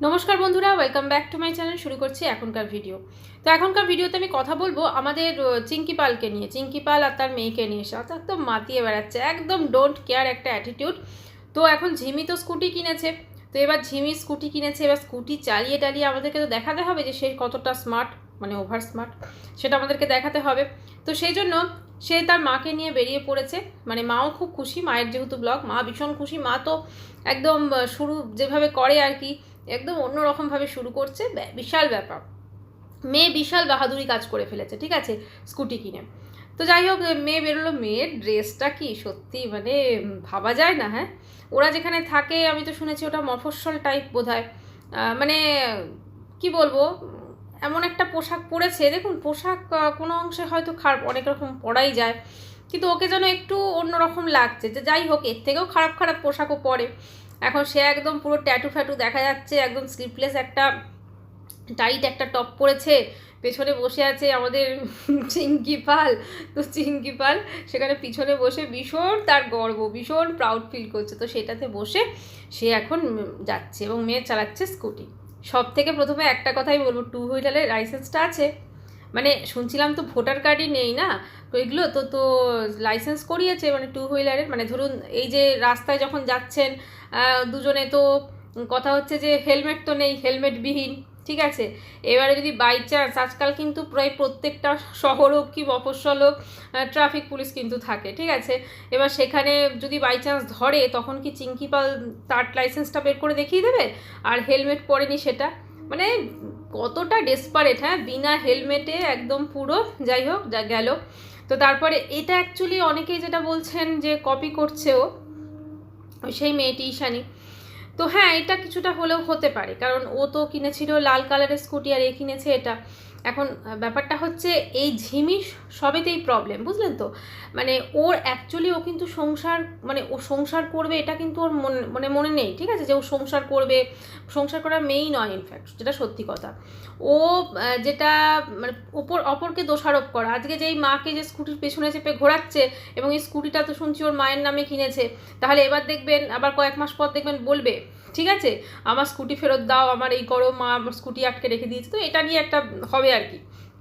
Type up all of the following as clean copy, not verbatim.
নমস্কার বন্ধুরা, welcome back to my channel. শুরু করছি এখনকার ভিডিও। তো এখনকার ভিডিওতে আমি কথা বলবো আমাদের চিঙ্কি পালকে নিয়ে। চিঙ্কি পাল আর তার মেয়েকে নিয়ে সাথে একদম মাতিয়ে বেড়াচ্ছে, একদম ডোন্ট কেয়ার একটা অ্যাটিটিউড। তো এখন ঝিমি তো স্কুটি কিনেছে, তো এবার ঝিমি স্কুটি কিনেছে, এবার স্কুটি চালিয়ে টালিয়ে আমাদেরকে তো দেখাতে হবে যে সে কতটা স্মার্ট, মানে ওভার স্মার্ট, সেটা আমাদেরকে দেখাতে হবে। তো সেই জন্য সে তার মাকে নিয়ে বেরিয়ে পড়েছে। মানে মাও খুব খুশি, মায়ের যেহেতু ব্লগ, মা ভীষণ খুশি। মা তো একদম শুরু যেভাবে করে আর কি, একদম অন্যরকমভাবে শুরু করছে। বিশাল ব্যাপার, মেয়ে বিশাল বাহাদুরি কাজ করে ফেলেছে, ঠিক আছে, স্কুটি কিনে। তো যাই হোক, মেয়ে বেরোলো। মেয়ের ড্রেসটা কি সত্যি মানে ভাবা যায় না। হ্যাঁ, ওরা যেখানে থাকে আমি তো শুনেছি ওটা মফস্বল টাইপ বোধহয়। মানে কি বলবো, এমন একটা পোশাক পরেছে, দেখুন পোশাক কোনো অংশে হয়তো খারাপ, অনেক রকম পরাই যায়, কিন্তু ওকে যেন একটু অন্যরকম লাগছে। যে যাই হোক, এর থেকেও খারাপ খারাপ পোশাকও পরে। এখন সে একদম পুরো ট্যাটু ফ্যাটু দেখা যাচ্ছে, একদম স্লিভলেস একটা টাইট একটা টপ পরেছে, পেছনে বসে আছে আমাদের চিঙ্কি পাল। তো চিঙ্কি পাল সেখানে পিছনে বসে ভীষণ তার গর্ব, ভীষণ প্রাউড ফিল করছে। তো সেটাতে বসে সে এখন যাচ্ছে এবং মেয়ে চালাচ্ছে স্কুটি। সব থেকে প্রথমে একটা কথাই বলবো, টু হুইলারের লাইসেন্সটা আছে। মানে শুনছিলাম তো ভোটার কার্ডই নেই না, তো এগুলো তো তো লাইসেন্স করিয়েছে মানে টু হুইলারের। মানে ধরুন এই যে রাস্তায় যখন যাচ্ছেন দুজনে, তো কথা হচ্ছে যে হেলমেট তো নেই, হেলমেটবিহীন, ঠিক আছে। এবারে যদি বাই চান্স, আজকাল কিন্তু প্রায় প্রত্যেকটা শহর হোক কি মফস্বল হোক, ট্রাফিক পুলিশ কিন্তু থাকে, ঠিক আছে। এবার সেখানে যদি বাই চান্স ধরে, তখন কি চিঙ্কি পাল তার লাইসেন্সটা বের করে দেখিয়ে দেবে আর হেলমেট পরেনি সেটা? মানে কতটা ডেসপারেট, হ্যাঁ, বিনা হেলমেটে একদম পুরো। যাই হোক, যা গেল। তো তারপরে এটা অ্যাকচুয়ালি অনেকেই যেটা বলছেন যে কপি করছে ও, সেই মেয়েটি ঈশানী। তো হ্যাঁ, এটা কিছুটা হলেও হতে পারে, কারণ ও তো কিনেছিল লাল কালারের স্কুটি আর এ কিনেছে এটা। এখন ব্যাপারটা হচ্ছে এই ঝিমি সবেতেই প্রবলেম, বুঝলেন তো। মানে ওর অ্যাকচুয়ালি ও কিন্তু সংসার, মানে ও সংসার করবে এটা কিন্তু ওর মনে নেই, ঠিক আছে, যে ও সংসার করবে। সংসার করার মেয়েই নয় ইনফ্যাক্ট, যেটা সত্যি কথা। ও যেটা মানে অপরকে দোষারোপ করা। আজকে যেই মাকে যে স্কুটির পেছনে চেপে ঘোরাচ্ছে, এবং এই স্কুটিটা তো শুনছি ওর মায়ের নামে কিনেছে, তাহলে এবার দেখবেন আবার কয়েক মাস পর দেখবেন বলবে, ঠিক আছে, আমার স্কুটি ফেরত দাও, আমার এই করো, মা আমার স্কুটি আটকে রেখে দিয়েছে। তো এটা নিয়ে একটা হবে আর কি,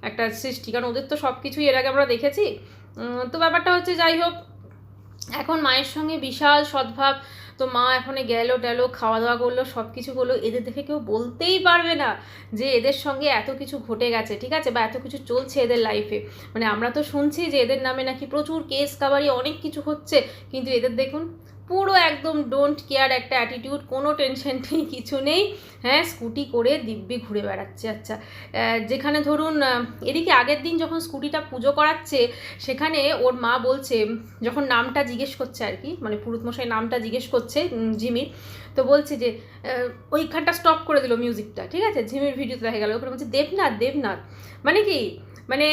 একটা সৃষ্টি, কারণ ওদের তো সব কিছুই এর আগে আমরা দেখেছি। তো ব্যাপারটা হচ্ছে, যাই হোক, এখন মায়ের সঙ্গে বিশাল সদ্ভাব। তো মা এখন গেলো টেলো, খাওয়া দাওয়া করলো, সব কিছু করলো। এদের দেখে কেউ বলতেই পারবে না যে এদের সঙ্গে এত কিছু ঘটে গেছে, ঠিক আছে, বা এত কিছু চলছে এদের লাইফে। মানে আমরা তো শুনছি যে এদের নামে নাকি প্রচুর কেস কাবারি অনেক কিছু হচ্ছে, কিন্তু এদের দেখুন পুরো একদম ডোন্ট কেয়ার একটা অ্যাটিটিউড, কোনো টেনশন নেই, কিছু নেই। হ্যাঁ, স্কুটি করে দিব্যি ঘুরে বেড়াচ্ছে। আচ্ছা, যেখানে ধরুন এদিকে আগের দিন যখন স্কুটিটা পুজো করাচ্ছে, সেখানে ওর মা বলছে, যখন নামটা জিজ্ঞেস করছে আর কি, মানে পুরুতমশাই নামটা জিজ্ঞেস করছে ঝিমির, তো বলছে যে ওইখানটা স্টপ করে দিল মিউজিকটা, ঠিক আছে, ঝিমির ভিডিওতে দেখা গেল ওখানে বলছে দেবনাথ দেবনাথ। মানে কি, মানে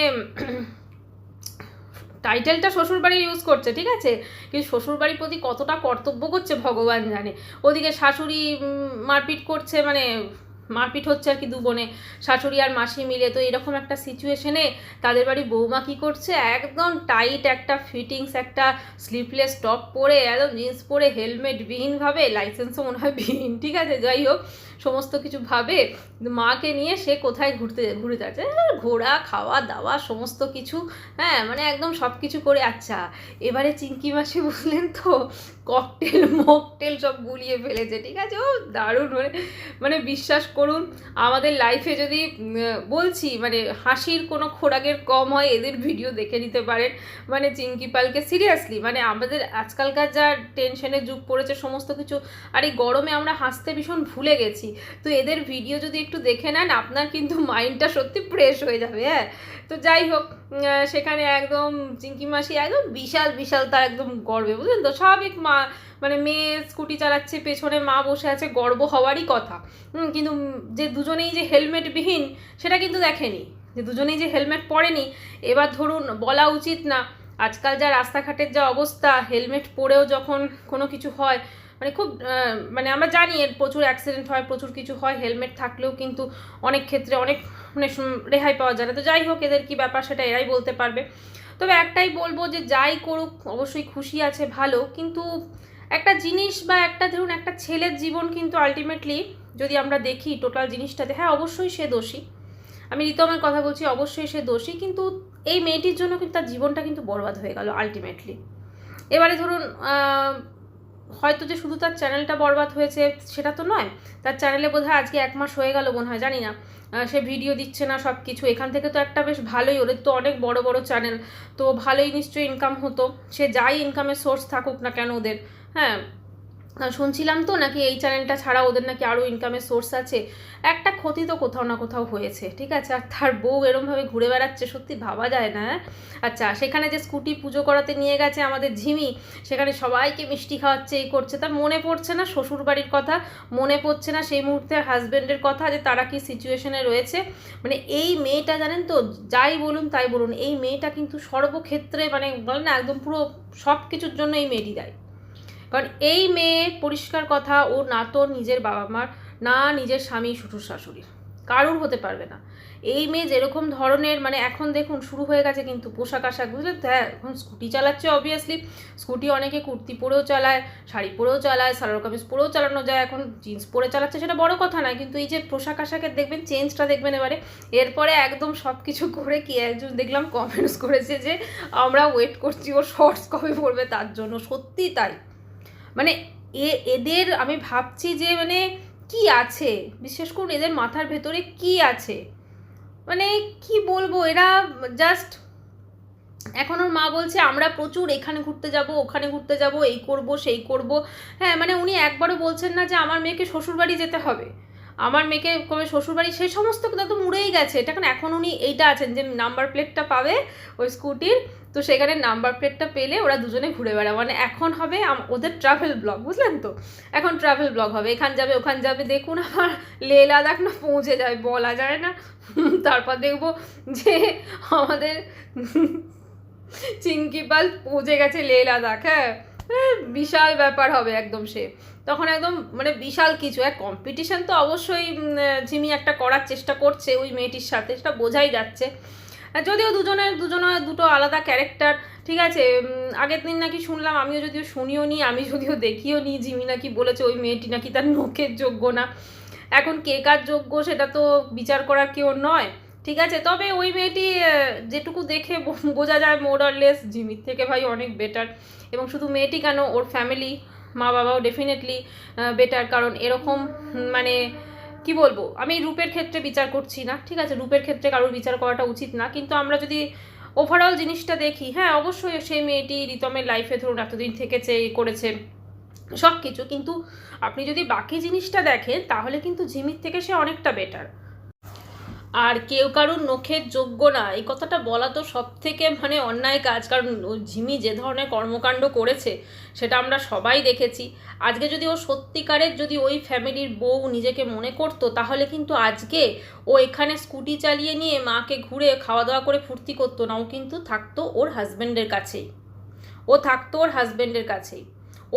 টাইটেলটা শ্বশুরবাড়ি ইউজ করছে, ঠিক আছে, কিন্তু শ্বশুরবাড়ির প্রতি কতটা কর্তব্য করছে ভগবান জানে। ওদিকে শাশুড়ি মারপিট করছে, মানে মারপিট হচ্ছে আর কি, দু বোনে, শাশুড়ি আর মাসি মিলে। তো এরকম একটা সিচুয়েশনে তাদের বাড়ি বৌমা কী করছে, একদম টাইট একটা ফিটিংস একটা স্লিভলেস টপ পরে, একদম জিন্স পরে, হেলমেট বিহীনভাবে, লাইসেন্সও মনে হয় বিহীন, ঠিক আছে, যাই হোক, সমস্ত কিছু ভাবে মাকে নিয়ে সে কোথায় ঘুরে যাচ্ছে, ঘোরা খাওয়া দাওয়া সমস্ত কিছু, হ্যাঁ, মানে একদম সব কিছু করে। আচ্ছা, এবারে চিঙ্কি মাসি বুঝলেন তো, ককটেল মকটেল সব গুলিয়ে ফেলেছে, ঠিক আছে। ও দারুণ, মানে বিশ্বাস করুন, আমাদের লাইফে যদি বলছি মানে হাসির কোনো খোরাকের কম হয়, এদের ভিডিও দেখে নিতে পারেন। মানে চিঙ্কি পালকে সিরিয়াসলি, মানে আমাদের আজকালকার যা টেনশনের যুগ পড়েছে সমস্ত কিছু, আর এই গরমে আমরা হাসতে ভীষণ ভুলে গেছি। তো এদের ভিডিও যদি একটু দেখে নেন, আপনার কিন্তু মাইন্ডটা সত্যি ফ্রেশ হয়ে যাবে। হ্যাঁ, তো যাই হোক, সেখানে একদম চিঙ্কি মাসি একদম বিশাল বিশাল তার একদম গর্বে, বুঝলেন তো, স্বাভাবিক মা, মানে মেয়ে স্কুটি চালাচ্ছে, পেছনে মা বসে আছে, গর্ব হওয়ারই কথা। কিন্তু যে দুজনেই যে হেলমেটবিহীন সেটা কিন্তু দেখেনি, যে দুজনেই যে হেলমেট পরেনি। এবার ধরুন বলা উচিত না, আজকাল যা রাস্তাঘাটের যা অবস্থা, হেলমেট পরেও যখন কোনো কিছু হয়, মানে খুব মানে আমরা জানি এর প্রচুর অ্যাক্সিডেন্ট হয়, প্রচুর কিছু হয়, হেলমেট থাকলেও কিন্তু অনেক ক্ষেত্রে অনেক মানে রেহাই পাওয়া যায় না। তো যাই হোক, এদের কী ব্যাপার সেটা এরাই বলতে পারবে। তবে একটাই বলবো যে যাই করুক অবশ্যই খুশি আছে, ভালো, কিন্তু একটা জিনিস বা একটা ধরুন একটা ছেলের জীবন কিন্তু আলটিমেটলি যদি আমরা দেখি টোটাল জিনিসটাতে, হ্যাঁ অবশ্যই সে দোষী, আমি রিতমের কথা বলছি, অবশ্যই সে দোষী, কিন্তু এই মেয়েটির জন্য কিন্তু তার জীবনটা কিন্তু বরবাদ হয়ে গেল আলটিমেটলি। এবারে ধরুন হয়তো যে শুধু তার চ্যানেলটা বরবাদ হয়েছে সেটা তো নয়, তার চ্যানেলে বোধহয় আজকে 1 মাস হয়ে গেল মনে হয়, জানি না, সে ভিডিও দিচ্ছে না সব কিছু, এখান থেকে তো একটা বেশ ভালোই, ওদের তো অনেক বড় বড় চ্যানেল, তো ভালোই নিশ্চয়ই ইনকাম হতো, সে যাই ইনকামের সোর্স থাকুক না কেন ওদের, হ্যাঁ শুনছিলাম তো নাকি এই চ্যানেলটা ছাড়া ওদের নাকি আরও ইনকামের সোর্স আছে, একটা ক্ষতি তো কোথাও না কোথাও হয়েছে, ঠিক আছে। আর তার বউ এরমভাবে ঘুরে বেড়াচ্ছে, সত্যি ভাবা যায় না। আচ্ছা, সেখানে যে স্কুটি পুজো করাতে নিয়ে গেছে আমাদের ঝিমি, সেখানে সবাইকে মিষ্টি খাওয়াচ্ছে, এই করছে, তার মনে পড়ছে না শ্বশুর বাড়ির কথা, মনে পড়ছে না সেই মুহূর্তে হাজব্যান্ডের কথা, যে তারা কি সিচুয়েশনে রয়েছে। মানে এই মেয়েটা জানেন তো, যাই বলুন তাই বলুন, এই মেয়েটা কিন্তু সর্বক্ষেত্রে মানে বলেন না একদম পুরো সব কিছুর জন্য এই মেয়েটি দেয়। কারণ এই মেয়ে পরিষ্কার কথা, ও না তো নিজের বাবা মার, না নিজের স্বামী শ্বশুর শাশুড়ির, কারুর হতে পারবে না। এই মেয়ে যেরকম ধরনের মানে এখন দেখুন শুরু হয়ে গেছে কিন্তু পোশাক আশাক, বুঝলেন তো, হ্যাঁ এখন স্কুটি চালাচ্ছে, অবভিয়াসলি স্কুটি অনেকে কুর্তি পরেও চালায়, শাড়ি পরেও চালায়, সালোয়ার কামিজ পরেও চালানো যায়, এখন জিন্স পরে চালাচ্ছে, সেটা বড় কথা নয়, কিন্তু এই যে পোশাক আশাকের দেখবেন চেঞ্জটা দেখবেন এবারে। এরপরে একদম সব কিছু করে কি একজন দেখলাম কমেন্টস করেছে যে আমরা ওয়েট করছি ওর শর্টস কবে পড়বে তার জন্য, সত্যি তাই। মানে এদের আমি ভাবছি যে মানে কি আছে, বিশেষ করে এদের মাথার ভেতরে কি আছে, মানে কি বলবো, এরা জাস্ট এখন ওর মা বলছে আমরা প্রচুর এখানে ঘুরতে যাব, ওখানে ঘুরতে যাব, এই করব সেই করব, হ্যাঁ মানে উনি একবারও বলছেন না যে আমার মেয়েকে শ্বশুরবাড়ি যেতে হবে, আমার মেয়েকে কবে শ্বশুরবাড়ি, সেই সমস্ত কথা তো মুড়েই গেছে। এটা এখন উনি এইটা আছেন যে নাম্বার প্লেটটা পাবে ওই স্কুটির, তো সেখানে নাম্বার প্লেটটা পেলে ওরা দুজনে ঘুরে বেড়াবে, মানে এখন হবে ওদের ট্রাভেল ব্লগ, বুঝলেন তো, এখন ট্রাভেল ব্লগ হবে, এখান যাবে ওখান যাবে, দেখুন আবার লে লাদাখ না পৌঁছে যায় বলা যায় না। তারপর দেখবো যে আমাদের চিঙ্কি পাল পৌঁছে গেছে লে লাদাখ, হ্যাঁ বিশাল ব্যাপার হবে একদম, সে তখন একদম মানে বিশাল কিছু এক কম্পিটিশন তো অবশ্যই ঝিমি একটা করার চেষ্টা করছে ওই মেয়েটির সাথে, সেটা বোঝাই যাচ্ছে। যদিও দুজনে দুটো আলাদা ক্যারেক্টার, ঠিক আছে। আগের দিন নাকি শুনলাম, আমিও যদিও শুনিও নি, আমি যদিও দেখিও নি, ঝিমি নাকি বলেছে ওই মেয়েটি নাকি তার নখের যোগ্য না। এখন কে কার যোগ্য সেটা তো বিচার করার কেউ নয়, ঠিক আছে। তবে ওই মেয়েটি যেটুকু দেখে বোঝা যায় মোর অর লেস ঝিমির থেকে ভাই অনেক বেটার, এবং শুধু মেয়েটি কেন, ওর ফ্যামিলি মা বাবাও ডেফিনেটলি বেটার, কারণ এরকম মানে কি বলবো, আমি রূপের ক্ষেত্রে বিচার করছি না, ঠিক আছে, রূপের ক্ষেত্রে কারোর বিচার করাটা উচিত না, কিন্তু আমরা যদি ওভারঅল জিনিসটা দেখি, হ্যাঁ অবশ্যই সেই মেয়েটি রিতমের লাইফে ধরুন এতদিন থেকেছে, করেছে সব কিছু, কিন্তু আপনি যদি বাকি জিনিসটা দেখেন তাহলে কিন্তু ঝিমির থেকে সে অনেকটা বেটার। আর কেউ কারুর নখের যোগ্য না এই কথাটা বলা তো সব থেকে মানে অন্যায় কাজ, কারণ ঝিমি যে ধরনের কর্মকাণ্ড করেছে সেটা আমরা সবাই দেখেছি। আজকে যদি ও সত্যিকারের যদি ওই ফ্যামিলির বউ নিজেকে মনে করতো, তাহলে কিন্তু আজকে ও এখানে স্কুটি চালিয়ে নিয়ে মাকে ঘুরে খাওয়া দাওয়া করে ফুর্তি করতো না, ও কিন্তু থাকতো ওর হাজব্যান্ডের কাছেই,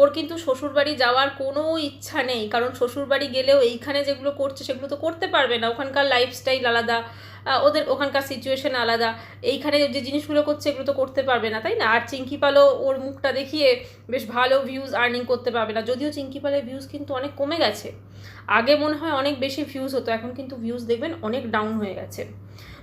ওর কিন্তু শ্বশুরবাড়ি যাওয়ার কোনো ইচ্ছা নেই, কারণ শ্বশুরবাড়ি গেলেও এইখানে যেগুলো করছে সেগুলো তো করতে পারবে না, ওখানকার লাইফস্টাইল আলাদা, ওদের ওখানকার সিচুয়েশন আলাদা, এইখানে যে জিনিসগুলো করছে এগুলো তো করতে পারবে না, তাই না। আর চিঙ্কি পালও ওর মুখটা দেখিয়ে বেশ ভালো ভিউজ আর্নিং করতে পারবে না, যদিও চিঙ্কি পালের ভিউজ কিন্তু অনেক কমে গেছে, আগে মনে হয় অনেক বেশি ভিউজ হতো, এখন কিন্তু ভিউজ দেখবেন অনেক ডাউন হয়ে গেছে।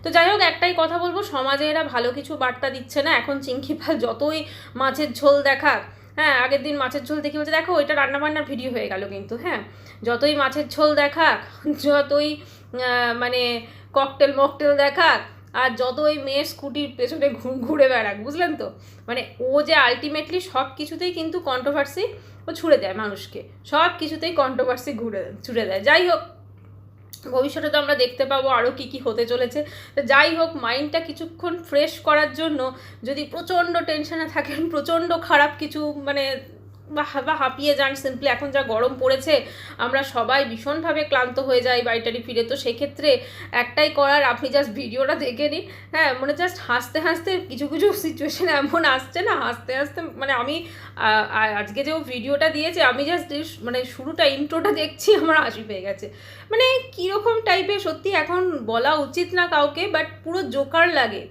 তো যাই হোক, একটাই কথা বলবো, সমাজে এরা ভালো কিছু বার্তা দিচ্ছে না। এখন চিঙ্কি পাল যতই মাছের ঝোল দেখাক, হ্যাঁ আগের দিন মাছের ঝোল দেখি বলছে দেখো এটা রান্নাবান্নার ভিডিও হয়ে গেল, কিন্তু হ্যাঁ যতই মাছের ঝোল দেখাক, যতই মানে ককটেল মকটেল দেখাক, আর যতই মেয়ের স্কুটির পেছনে ঘুরে বেড়াক, বুঝলেন তো, মানে ও যে আলটিমেটলি সব কিছুতেই কিন্তু কন্ট্রোভার্সি ও ছুড়ে দেয় মানুষকে, সব কিছুতেই কন্ট্রোভার্সি ছুড়ে দেয়। যাই হোক, ভবিষ্যতে তো আমরা দেখতে পাবো আরও কী কী হতে চলেছে। তো যাই হোক, মাইন্ডটা কিছুক্ষণ ফ্রেশ করার জন্য যদি প্রচণ্ড টেনশনে থাকেন, প্রচণ্ড খারাপ কিছু মানে বা হাঁপিয়ে যান, সিম্পলি এখন যা গরম পড়েছে আমরা সবাই ভীষণভাবে ক্লান্ত হয়ে যাই বাড়িটারি ফিরে, তো সেক্ষেত্রে একটাই করার, আপনি জাস্ট ভিডিওটা দেখে নিন, হ্যাঁ মানে জাস্ট হাসতে হাসতে কিছু কিছু সিচুয়েশন এমন আসছে না, হাসতে হাসতে মানে আমি আজকে যে ভিডিওটা দিয়েছে আমি জাস্ট মানে শুরুটা ইন্ট্রোটা দেখছি আমার হাসি পেয়ে গেছে, মানে কীরকম টাইপের, সত্যি এখন বলা উচিত না কাউকে, বাট পুরো জোকার লাগে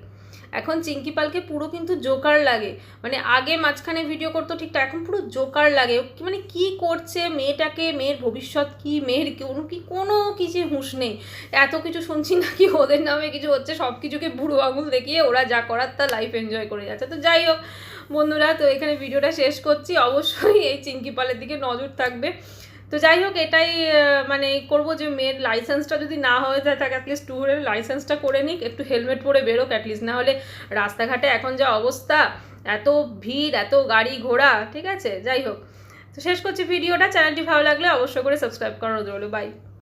এখন চিঙ্কি পালকে পুরো কিন্তু জোকার লাগে, মানে আগে মাঝখানে ভিডিও করতো ঠিকঠাক, এখন পুরো জোকার লাগে। মানে কি করছে মেয়েটাকে, মেয়ের ভবিষ্যৎ কি, মেয়ের কোনো কিছু হুঁশ নেই। এত কিছু শুনছি নাকি ওদের নামে কিছু হচ্ছে, সব কিছুকে বুড়ো আঙুল দেখিয়ে ওরা যা করার তা লাইফ এনজয় করে যাচ্ছে। তো যাই হোক বন্ধুরা, তো এখানে ভিডিওটা শেষ করছি। অবশ্যই এই চিঙ্কি পালের দিকে নজর থাকবে। তো যাই হোক, এটাই মানে করবো যে মেয়ের লাইসেন্সটা যদি না হয়ে যায় থাকে অ্যাটলিস্ট টু হুইলারের লাইসেন্সটা করে নিক, একটু হেলমেট পরে বেরোক অ্যাটলিস্ট। না হলে রাস্তাঘাটে এখন যা অবস্থা, এত ভিড়, এত গাড়ি ঘোড়া, ঠিক আছে। যাই হোক, তো শেষ করছি ভিডিওটা। চ্যানেলটি ভালো লাগলে অবশ্যই করে সাবস্ক্রাইব করার রইল। বাই।